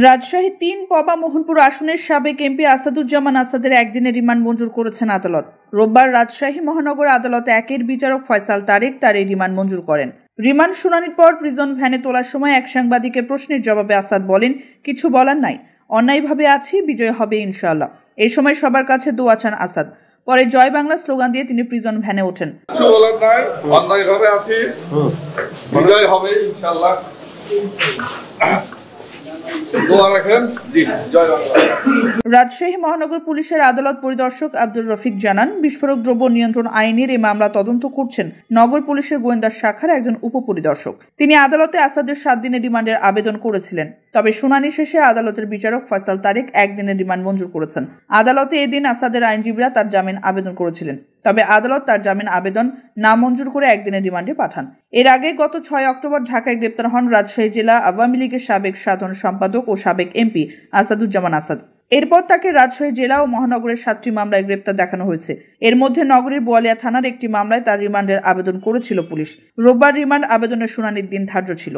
রাজশাহী ৩ পবা মোহনপুর আসনের সাবেক এমপি আসাদুজ্জামান আসাদের একদিনের রিমান্ড মঞ্জুর করেছেন আদালত। রোববার রাজশাহী মহানগর আদালত ১-এর বিচারক ফয়সাল তারেক তার এই রিমান্ড মঞ্জুর করেন। রিমান্ড শুনানির পর প্রিজন ভ্যানে তোলার সময় এক সাংবাদিকের প্রশ্নের জবাবে আসাদ বলেন, কিছু বলার নাই, অন্যায়ভাবে আছি, বিজয় হবে ইনশাআল্লাহ। এই সময় সবার কাছে দোয়া চান আসাদ। পরে জয় বাংলা স্লোগান দিয়ে তিনি প্রিজন ভ্যানে ওঠেন। রাজশাহী মহানগর পুলিশের আদালত পরিদর্শক আব্দুর রফিক জানান, বিস্ফোরক দ্রব্য নিয়ন্ত্রণ আইনের এই মামলা তদন্ত করছেন নগর পুলিশের গোয়েন্দা শাখার একজন উপপরিদর্শক। তিনি আদালতে আসাদের 7 দিনের রিমান্ডের আবেদন করেছিলেন। তবে শুনানি শেষে আদালতের বিচারক ফয়সাল তারেক 1 দিনের রিমান্ড মঞ্জুর করেছেন। আদালতে এদিন আসাদের আইনজীবীরা তার জামিন আবেদন করেছিলেন। তবে আদালত তার জামিন আবেদন না মঞ্জুর করে 1 দিনের রিমান্ডে পাঠান। এর আগে গত 6 অক্টোবর ঢাকায় গ্রেপ্তার হন রাজশাহী জেলা আওয়ামী লীগের সাবেক সাধারণ সম্পাদক ও সাবেক এমপি আসাদুজ্জামান আসাদ। এরপর তাকে রাজশাহী জেলা ও মহানগরের 7টি মামলায় গ্রেপ্তার দেখানো হয়েছে। এর মধ্যে নগরীর বোয়ালিয়া থানার একটি মামলায় তার রিমান্ডের আবেদন করেছিল পুলিশ। রোববার রিমান্ড আবেদনের শুনানির দিন ধার্য ছিল।